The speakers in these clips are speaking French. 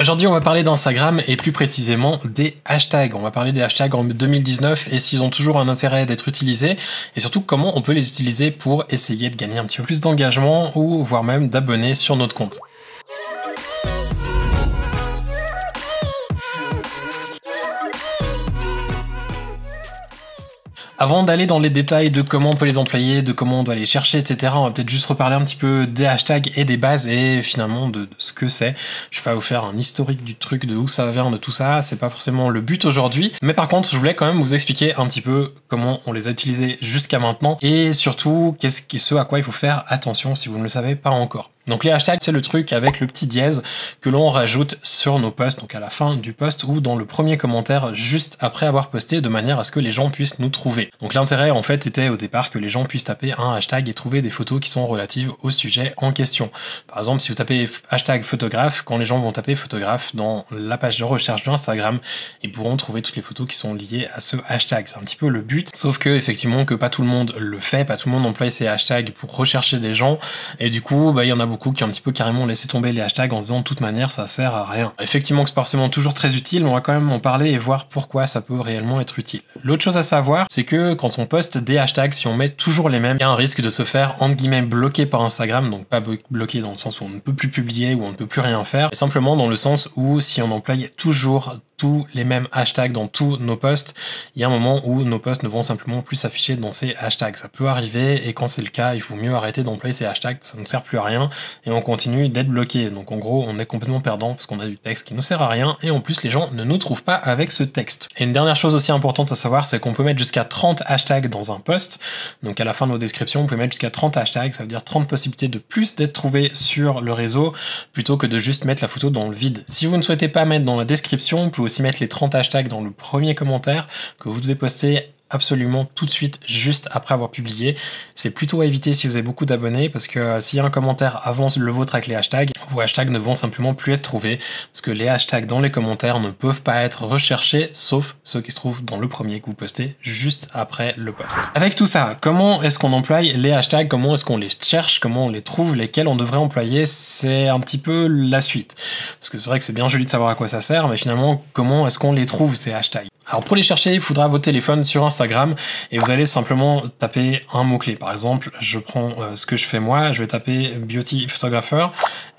Aujourd'hui, on va parler d'Instagram et plus précisément des hashtags. On va parler des hashtags en 2019 et s'ils ont toujours un intérêt d'être utilisés et surtout comment on peut les utiliser pour essayer de gagner un petit peu plus d'engagement ou voire même d'abonnés sur notre compte. Avant d'aller dans les détails de comment on peut les employer, de comment on doit les chercher, etc., on va peut-être juste reparler un petit peu des hashtags et des bases et finalement de ce que c'est. Je vais pas vous faire un historique du truc, de où ça vient, de tout ça, c'est pas forcément le but aujourd'hui. Mais par contre, je voulais quand même vous expliquer un petit peu comment on les a utilisés jusqu'à maintenant et surtout ce à quoi il faut faire attention si vous ne le savez pas encore. Donc les hashtags, c'est le truc avec le petit dièse que l'on rajoute sur nos posts, donc à la fin du post ou dans le premier commentaire juste après avoir posté, de manière à ce que les gens puissent nous trouver. Donc l'intérêt en fait était au départ que les gens puissent taper un hashtag et trouver des photos qui sont relatives au sujet en question. Par exemple, si vous tapez hashtag photographe, quand les gens vont taper photographe dans la page de recherche de Instagram, ils pourront trouver toutes les photos qui sont liées à ce hashtag. C'est un petit peu le but, sauf que effectivement que pas tout le monde le fait, pas tout le monde emploie ces hashtags pour rechercher des gens, et du coup, il y en a beaucoup qui ont un petit peu carrément laissé tomber les hashtags en disant de toute manière ça sert à rien. Effectivement que c'est forcément toujours très utile, mais on va quand même en parler et voir pourquoi ça peut réellement être utile. L'autre chose à savoir, c'est que quand on poste des hashtags, si on met toujours les mêmes, il y a un risque de se faire entre guillemets bloquer par Instagram, donc pas bloqué dans le sens où on ne peut plus publier ou on ne peut plus rien faire, mais simplement dans le sens où si on emploie toujours tous les mêmes hashtags dans tous nos posts, il y a un moment où nos posts ne vont simplement plus s'afficher dans ces hashtags. Ça peut arriver et quand c'est le cas, il faut mieux arrêter d'employer ces hashtags, ça ne sert plus à rien et on continue d'être bloqué. Donc en gros, on est complètement perdant parce qu'on a du texte qui ne sert à rien et en plus les gens ne nous trouvent pas avec ce texte. Et une dernière chose aussi importante à savoir, c'est qu'on peut mettre jusqu'à 30 hashtags dans un post. Donc à la fin de nos descriptions, on peut mettre jusqu'à 30 hashtags, ça veut dire 30 possibilités de plus d'être trouvé sur le réseau plutôt que de juste mettre la photo dans le vide. Si vous ne souhaitez pas mettre dans la description, vous pouvez aussi mettre les 30 hashtags dans le premier commentaire que vous devez poster absolument tout de suite juste après avoir publié. C'est plutôt à éviter si vous avez beaucoup d'abonnés parce que s'il y a un commentaire avant le vôtre avec les hashtags, vos hashtags ne vont simplement plus être trouvés parce que les hashtags dans les commentaires ne peuvent pas être recherchés sauf ceux qui se trouvent dans le premier que vous postez juste après le post. Avec tout ça, comment est-ce qu'on emploie les hashtags, comment est-ce qu'on les cherche, comment on les trouve, lesquels on devrait employer, c'est un petit peu la suite. Parce que c'est vrai que c'est bien joli de savoir à quoi ça sert, mais finalement, comment est-ce qu'on les trouve ces hashtags? Alors pour les chercher, il faudra votre téléphone sur Instagram et vous allez simplement taper un mot-clé. Par exemple, je prends ce que je fais moi, je vais taper beauty photographer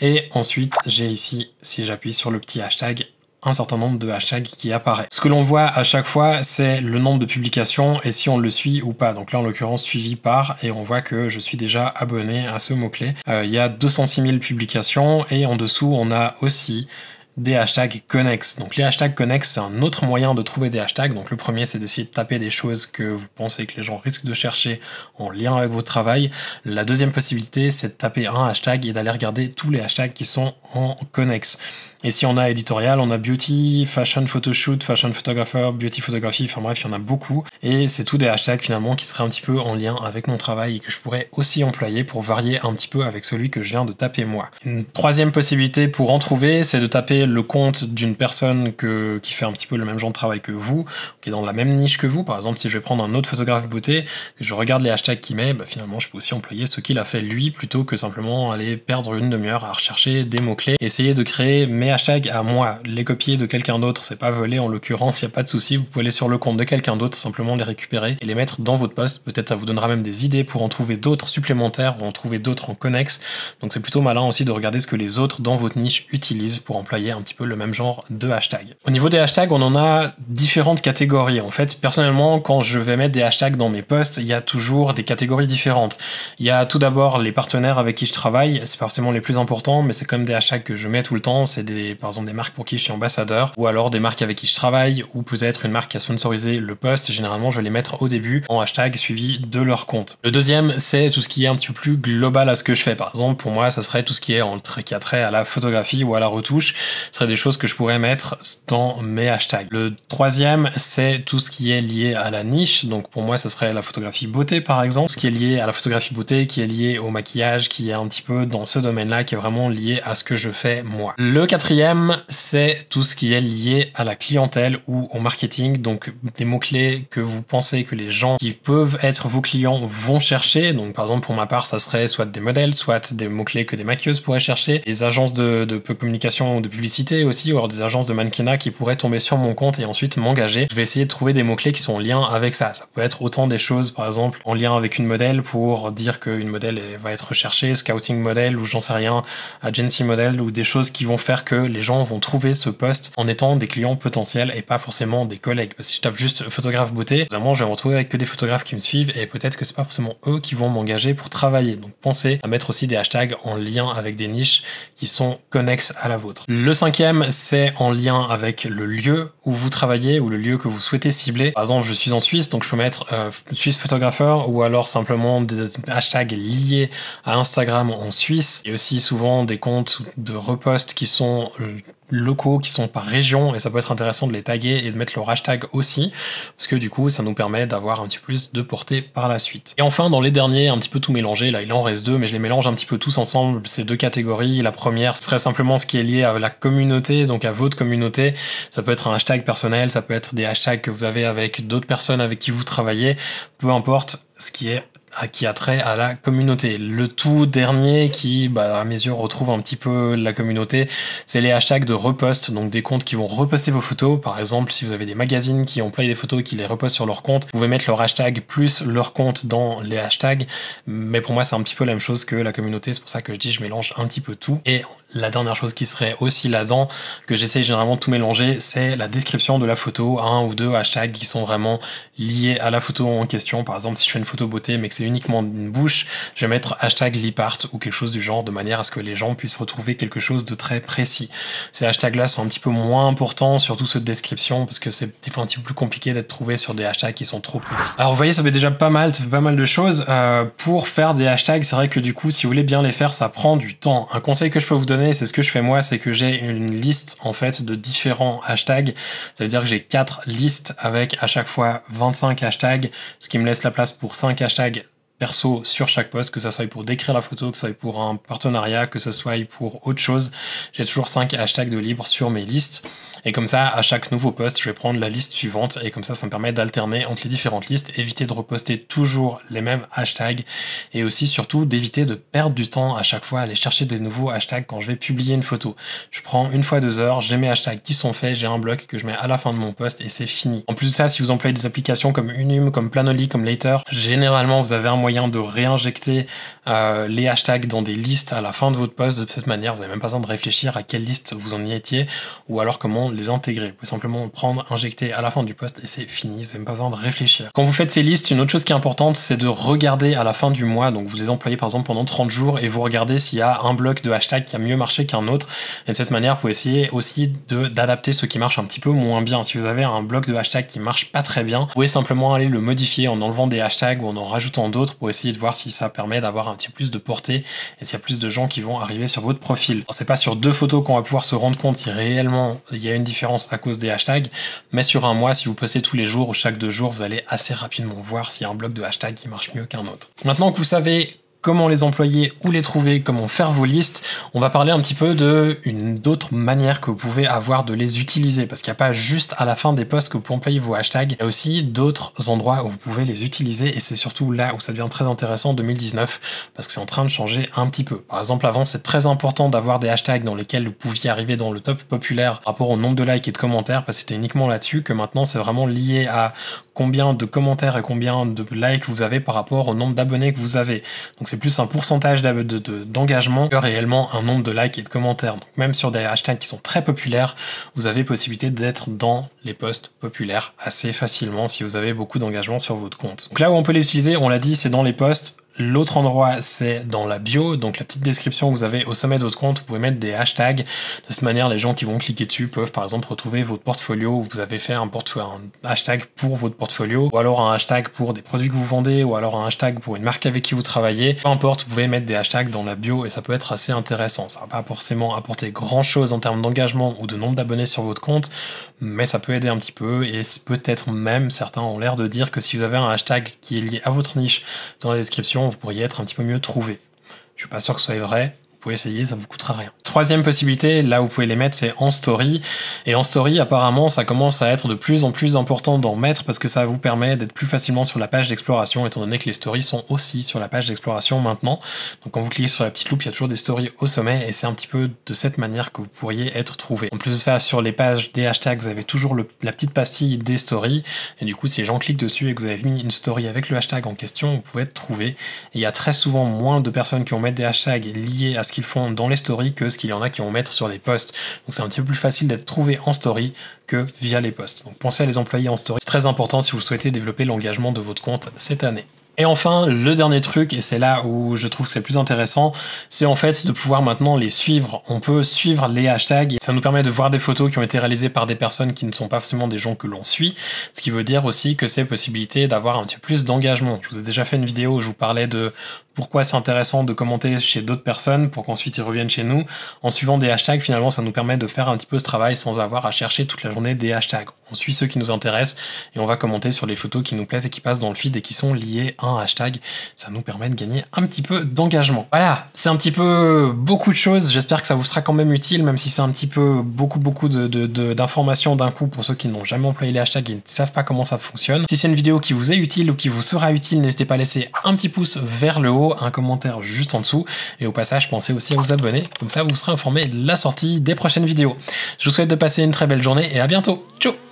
et ensuite j'ai ici, si j'appuie sur le petit hashtag, un certain nombre de hashtags qui apparaît. Ce que l'on voit à chaque fois, c'est le nombre de publications et si on le suit ou pas. Donc là, en l'occurrence, suivi par, et on voit que je suis déjà abonné à ce mot-clé. Il y a 206 000 publications et en dessous, on a aussi des hashtags connexes. Donc les hashtags connexes, c'est un autre moyen de trouver des hashtags. Donc le premier, c'est d'essayer de taper des choses que vous pensez que les gens risquent de chercher en lien avec votre travail. La deuxième possibilité, c'est de taper un hashtag et d'aller regarder tous les hashtags qui sont en connexe. Et si on a éditorial, on a beauty, fashion photoshoot, fashion photographer, beauty photographie, enfin bref, il y en a beaucoup. Et c'est tous des hashtags finalement qui seraient un petit peu en lien avec mon travail et que je pourrais aussi employer pour varier un petit peu avec celui que je viens de taper moi. Une troisième possibilité pour en trouver, c'est de taper le compte d'une personne qui fait un petit peu le même genre de travail que vous, qui est dans la même niche que vous. Par exemple, si je vais prendre un autre photographe beauté, que je regarde les hashtags qu'il met, finalement je peux aussi employer ce qu'il a fait lui plutôt que simplement aller perdre une demi-heure à rechercher des mots-clés, essayer de créer mes hashtags à moi, les copier de quelqu'un d'autre, c'est pas volé en l'occurrence, il n'y a pas de souci, vous pouvez aller sur le compte de quelqu'un d'autre, simplement les récupérer et les mettre dans votre post, peut-être ça vous donnera même des idées pour en trouver d'autres supplémentaires ou en trouver d'autres en connexe, donc c'est plutôt malin aussi de regarder ce que les autres dans votre niche utilisent pour employer un petit peu le même genre de hashtag. Au niveau des hashtags, on en a différentes catégories, en fait, personnellement, quand je vais mettre des hashtags dans mes posts, il y a toujours des catégories différentes. Il y a tout d'abord les partenaires avec qui je travaille, c'est forcément les plus importants, mais c'est quand même des hashtags que je mets tout le temps, c'est par exemple des marques pour qui je suis ambassadeur, ou alors des marques avec qui je travaille, ou peut-être une marque qui a sponsorisé le post. Généralement, je vais les mettre au début en hashtag suivi de leur compte. Le deuxième, c'est tout ce qui est un petit peu plus global à ce que je fais. Par exemple, pour moi, ça serait tout ce qui est qui a trait à la photographie ou à la retouche. Ce serait des choses que je pourrais mettre dans mes hashtags. Le troisième, c'est tout ce qui est lié à la niche. Donc pour moi, ça serait la photographie beauté, par exemple. Ce qui est lié à la photographie beauté, qui est lié au maquillage, qui est un petit peu dans ce domaine-là, qui est vraiment lié à ce que je fais moi. Le quatrième, c'est tout ce qui est lié à la clientèle ou au marketing, donc des mots-clés que vous pensez que les gens qui peuvent être vos clients vont chercher. Donc par exemple pour ma part, ça serait soit des modèles, soit des mots-clés que des maquilleuses pourraient chercher, des agences de communication ou de publicité publicité aussi, ou alors des agences de mannequinat qui pourraient tomber sur mon compte et ensuite m'engager. Je vais essayer de trouver des mots-clés qui sont en lien avec ça. Ça peut être autant des choses, par exemple, en lien avec une modèle pour dire qu'une modèle va être recherchée, scouting modèle, ou j'en sais rien, agency modèle, ou des choses qui vont faire que les gens vont trouver ce poste en étant des clients potentiels et pas forcément des collègues. Parce que si je tape juste photographe beauté, évidemment, je vais me retrouver avec que des photographes qui me suivent et peut-être que c'est pas forcément eux qui vont m'engager pour travailler. Donc pensez à mettre aussi des hashtags en lien avec des niches qui sont connexes à la vôtre. Le cinquième, c'est en lien avec le lieu où vous travaillez ou le lieu que vous souhaitez cibler. Par exemple, je suis en Suisse, donc je peux mettre Suisse photographeur ou alors simplement des hashtags liés à Instagram en Suisse. Et aussi souvent des comptes de repost qui sont locaux, qui sont par région, et ça peut être intéressant de les taguer et de mettre leur hashtag aussi, parce que du coup ça nous permet d'avoir un petit peu plus de portée par la suite. Et enfin dans les derniers, un petit peu tout mélangé, là il en reste deux, mais je les mélange un petit peu tous ensemble, ces deux catégories. La première ce serait simplement ce qui est lié à la communauté, donc à votre communauté. Ça peut être un hashtag personnel, ça peut être des hashtags que vous avez avec d'autres personnes avec qui vous travaillez, peu importe ce qui a trait à la communauté. Le tout dernier qui, à mes yeux, retrouve un petit peu la communauté, c'est les hashtags de repost, donc des comptes qui vont reposter vos photos. Par exemple, si vous avez des magazines qui emploient des photos et qui les repostent sur leur compte, vous pouvez mettre leur hashtag plus leur compte dans les hashtags, mais pour moi c'est un petit peu la même chose que la communauté, c'est pour ça que je dis je mélange un petit peu tout. Et la dernière chose qui serait aussi là-dedans, que j'essaie généralement de tout mélanger, c'est la description de la photo, un ou deux hashtags qui sont vraiment liés à la photo en question. Par exemple, si je fais une photo beauté mais que c'est uniquement une bouche, je vais mettre hashtag lip art ou quelque chose du genre, de manière à ce que les gens puissent retrouver quelque chose de très précis. Ces hashtags-là sont un petit peu moins importants, surtout ceux de description, parce que c'est un petit peu plus compliqué d'être trouvé sur des hashtags qui sont trop précis. Alors vous voyez, ça fait déjà pas mal, ça fait pas mal de choses. Pour faire des hashtags, c'est vrai que du coup, si vous voulez bien les faire, ça prend du temps. Un conseil que je peux vous donner, c'est ce que je fais moi, c'est que j'ai une liste en fait de différents hashtags. Ça veut dire que j'ai 4 listes avec à chaque fois 25 hashtags, ce qui me laisse la place pour 5 hashtags perso sur chaque post, que ça soit pour décrire la photo, que ça soit pour un partenariat, que ça soit pour autre chose. J'ai toujours 5 hashtags de libre sur mes listes. Et comme ça, à chaque nouveau post, je vais prendre la liste suivante. Et comme ça me permet d'alterner entre les différentes listes, éviter de reposter toujours les mêmes hashtags. Et aussi, surtout, d'éviter de perdre du temps à chaque fois à aller chercher des nouveaux hashtags quand je vais publier une photo. Je prends une fois 2 heures, j'ai mes hashtags qui sont faits, j'ai un bloc que je mets à la fin de mon post et c'est fini. En plus de ça, si vous employez des applications comme Unum, comme Planoly, comme Later, généralement, vous avez un moyen de réinjecter les hashtags dans des listes à la fin de votre post. De cette manière, vous n'avez même pas besoin de réfléchir à quelle liste vous en y étiez ou alors comment les intégrer. Vous pouvez simplement prendre, injecter à la fin du post et c'est fini. Vous n'avez même pas besoin de réfléchir. Quand vous faites ces listes, une autre chose qui est importante, c'est de regarder à la fin du mois. Donc vous les employez par exemple pendant 30 jours et vous regardez s'il y a un bloc de hashtag qui a mieux marché qu'un autre. Et de cette manière, vous pouvez essayer aussi d'adapter ce qui marche un petit peu moins bien. Si vous avez un bloc de hashtag qui marche pas très bien, vous pouvez simplement aller le modifier en enlevant des hashtags ou en rajoutant d'autres pour essayer de voir si ça permet d'avoir un petit peu plus de portée et s'il y a plus de gens qui vont arriver sur votre profil. Alors, c'est pas sur 2 photos qu'on va pouvoir se rendre compte si réellement il y a une différence à cause des hashtags, mais sur un mois, si vous postez tous les jours ou chaque 2 jours, vous allez assez rapidement voir s'il y a un bloc de hashtags qui marche mieux qu'un autre. Maintenant que vous savez comment les employer, où les trouver, comment faire vos listes, on va parler un petit peu d'autres manières que vous pouvez avoir de les utiliser, parce qu'il n'y a pas juste à la fin des posts que vous pouvez employer vos hashtags, il y a aussi d'autres endroits où vous pouvez les utiliser, et c'est surtout là où ça devient très intéressant en 2019, parce que c'est en train de changer un petit peu. Par exemple, avant, c'est très important d'avoir des hashtags dans lesquels vous pouviez arriver dans le top populaire par rapport au nombre de likes et de commentaires, parce que c'était uniquement là-dessus, que maintenant c'est vraiment lié à combien de commentaires et combien de likes vous avez par rapport au nombre d'abonnés que vous avez. Donc c'est plus un pourcentage d'engagement que réellement un nombre de likes et de commentaires. Donc même sur des hashtags qui sont très populaires, vous avez possibilité d'être dans les posts populaires assez facilement si vous avez beaucoup d'engagement sur votre compte. Donc là où on peut les utiliser, on l'a dit, c'est dans les posts. L'autre endroit, c'est dans la bio, donc la petite description que vous avez au sommet de votre compte, vous pouvez mettre des hashtags. De cette manière, les gens qui vont cliquer dessus peuvent par exemple retrouver votre portfolio, où vous avez fait un hashtag pour votre portfolio, ou alors un hashtag pour des produits que vous vendez, ou alors un hashtag pour une marque avec qui vous travaillez. Peu importe, vous pouvez mettre des hashtags dans la bio et ça peut être assez intéressant. Ça va pas forcément apporter grand chose en termes d'engagement ou de nombre d'abonnés sur votre compte, mais ça peut aider un petit peu et peut-être même, certains ont l'air de dire que si vous avez un hashtag qui est lié à votre niche dans la description, vous pourriez être un petit peu mieux trouvé. Je suis pas sûr que ce soit vrai, pouvez essayer, ça vous coûtera rien. Troisième possibilité, là où vous pouvez les mettre, c'est en story. Et en story, apparemment, ça commence à être de plus en plus important d'en mettre parce que ça vous permet d'être plus facilement sur la page d'exploration, étant donné que les stories sont aussi sur la page d'exploration maintenant. Donc quand vous cliquez sur la petite loupe, il y a toujours des stories au sommet et c'est un petit peu de cette manière que vous pourriez être trouvé. En plus de ça, sur les pages des hashtags, vous avez toujours la petite pastille des stories. Et du coup, si les gens cliquent dessus et que vous avez mis une story avec le hashtag en question, vous pouvez être trouvé. Et il y a très souvent moins de personnes qui vont mettre des hashtags liés à ce qu'ils font dans les stories que ce qu'il y en a qui vont mettre sur les posts. Donc c'est un petit peu plus facile d'être trouvé en story que via les posts. Donc pensez à les employer en story. C'est très important si vous souhaitez développer l'engagement de votre compte cette année. Et enfin, le dernier truc, et c'est là où je trouve que c'est le plus intéressant, c'est en fait de pouvoir maintenant les suivre. On peut suivre les hashtags, et ça nous permet de voir des photos qui ont été réalisées par des personnes qui ne sont pas forcément des gens que l'on suit, ce qui veut dire aussi que c'est possibilité d'avoir un petit peu plus d'engagement. Je vous ai déjà fait une vidéo où je vous parlais de pourquoi c'est intéressant de commenter chez d'autres personnes pour qu'ensuite ils reviennent chez nous. En suivant des hashtags, finalement, ça nous permet de faire un petit peu ce travail sans avoir à chercher toute la journée des hashtags. On suit ceux qui nous intéressent et on va commenter sur les photos qui nous plaisent et qui passent dans le feed et qui sont liées à un hashtag. Ça nous permet de gagner un petit peu d'engagement. Voilà, c'est un petit peu beaucoup de choses. J'espère que ça vous sera quand même utile, même si c'est un petit peu beaucoup d'informations d'un coup pour ceux qui n'ont jamais employé les hashtags et ne savent pas comment ça fonctionne. Si c'est une vidéo qui vous est utile ou qui vous sera utile, n'hésitez pas à laisser un petit pouce vers le haut, un commentaire juste en dessous. Et au passage, pensez aussi à vous abonner. Comme ça, vous serez informé de la sortie des prochaines vidéos. Je vous souhaite de passer une très belle journée et à bientôt. Ciao!